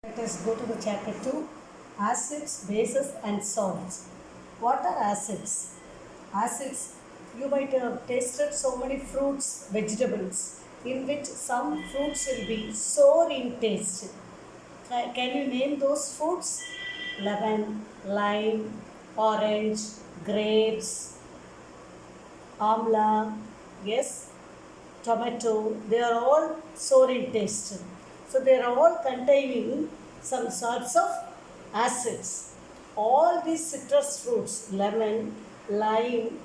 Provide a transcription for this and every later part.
Let us go to the chapter 2, acids, bases and salts. What are acids? Acids, you might have tasted so many fruits, vegetables, in which some fruits will be sour in taste. Can you name those fruits? Lemon, lime, orange, grapes, amla, yes, tomato, they are all sour in taste. So they are all containing some sorts of acids. All these citrus fruits, lemon, lime,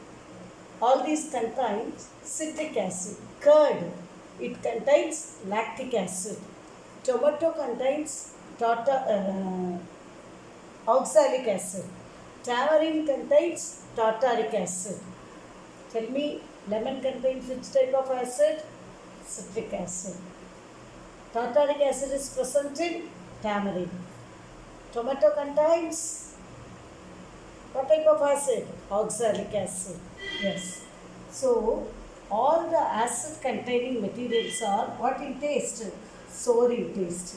all these contain citric acid. Curd, it contains lactic acid. Tomato contains oxalic acid. Tamarind contains tartaric acid. Tell me, lemon contains which type of acid? Citric acid. Tartaric acid is present in tamarind. Tomato contains what type of acid? Oxalic acid. Yes. So, all the acid containing materials are what in taste? Sour in taste.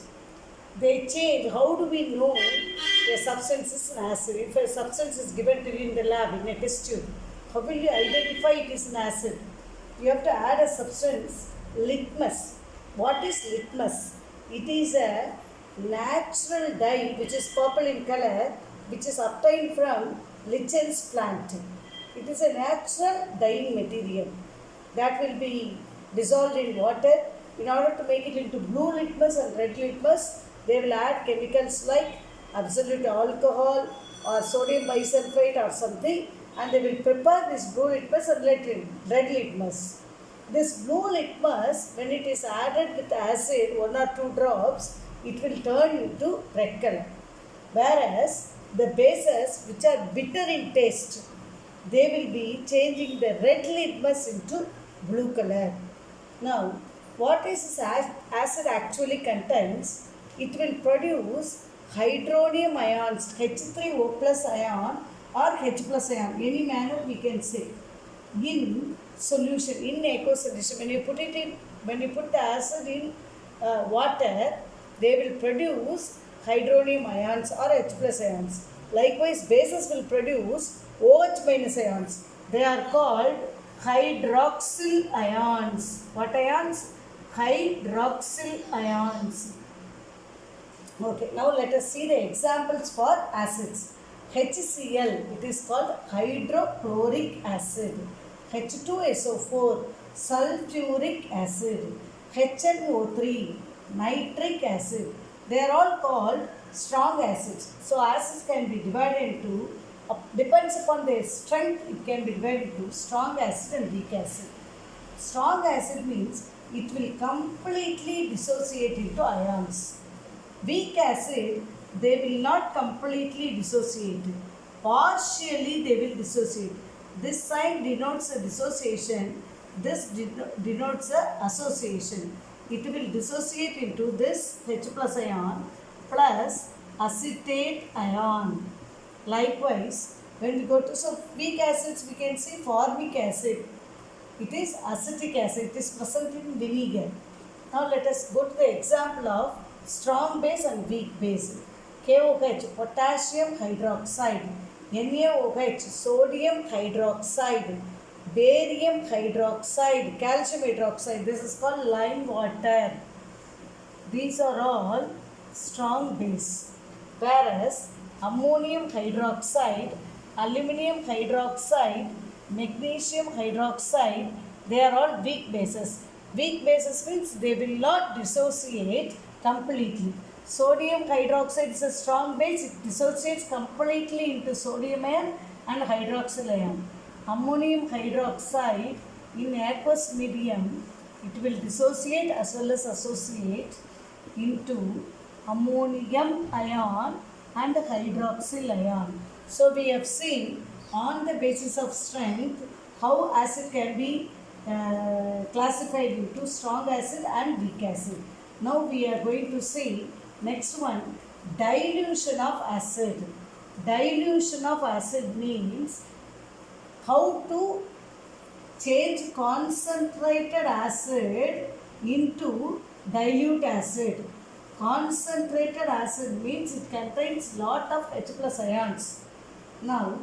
They change. How do we know a substance is an acid? If a substance is given to you in the lab in a test tube, how will you identify it is an acid? You have to add a substance, litmus. What is litmus? It is a natural dye which is purple in color, which is obtained from lichens plant. It is a natural dyeing material that will be dissolved in water. In order to make it into blue litmus and red litmus, they will add chemicals like absolute alcohol or sodium bisulfite or something, and they will prepare this blue litmus and red litmus. This blue litmus, when it is added with acid, 1 or 2 drops, it will turn into red color. Whereas the bases, which are bitter in taste, they will be changing the red litmus into blue color. Now, what is this acid actually contains? It will produce hydronium ions, H3O plus ion or H plus ion, any manner we can say, in solution, in aqueous solution. When you put the acid in water, they will produce hydronium ions or H plus ions. Likewise, bases will produce OH minus ions. They are called hydroxyl ions. What ions? Hydroxyl ions. Okay, now let us see the examples for acids. HCl, it is called hydrochloric acid. H2SO4, sulfuric acid. HNO3, nitric acid. They are all called strong acids. So acids can be divided into, depends upon their strength, it can be divided into strong acid and weak acid. Strong acid means it will completely dissociate into ions. Weak acid, they will not completely dissociate. Partially they will dissociate. This sign denotes a dissociation. This denotes a association. It will dissociate into this H plus ion plus acetate ion. Likewise, when we go to weak acids, we can see formic acid. It is acetic acid. It is present in vinegar. Now let us go to the example of strong base and weak base. KOH, potassium hydroxide. NaOH, sodium hydroxide. Barium hydroxide, calcium hydroxide. This is called lime water. These are all strong base. Whereas ammonium hydroxide, aluminum hydroxide, magnesium hydroxide, they are all weak bases. Weak bases means they will not dissociate completely. Sodium hydroxide is a strong base. It dissociates completely into sodium ion and hydroxyl ion. Ammonium hydroxide in aqueous medium, it will dissociate as well as associate into ammonium ion and hydroxyl ion. So we have seen on the basis of strength how acid can be classified into strong acid and weak acid. Now we are going to see next one, dilution of acid. Dilution of acid means how to change concentrated acid into dilute acid. Concentrated acid means it contains lot of H plus ions. Now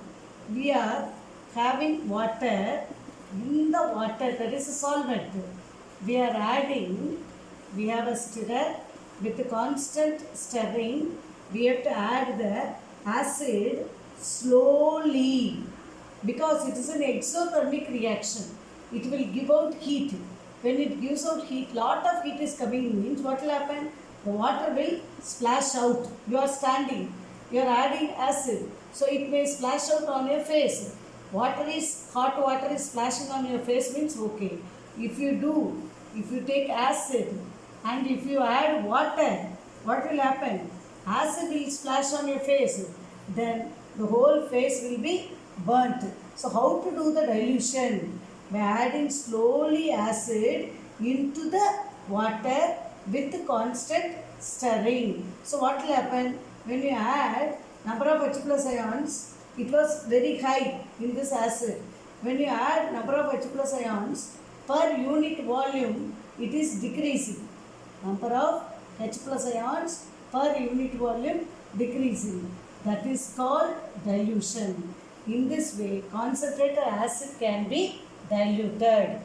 we are having water. In the water there is a solvent. We are adding, we have a stirrer. With constant stirring we have to add the acid slowly, because it is an exothermic reaction. It will give out heat. When it gives out heat, lot of heat is coming in, means what will happen? The water will splash out. You are standing, you are adding acid, so it may splash out on your face. Hot water is splashing on your face means okay. If you take acid and if you add water, what will happen? Acid will splash on your face, then the whole face will be burnt. So how to do the dilution? By adding slowly acid into the water with constant stirring. So what will happen? When you add number of H plus ions, it was very high in this acid. When you add number of H plus ions per unit volume, it is decreasing. Number of H plus ions per unit volume decreasing. That is called dilution. In this way, concentrated acid can be diluted.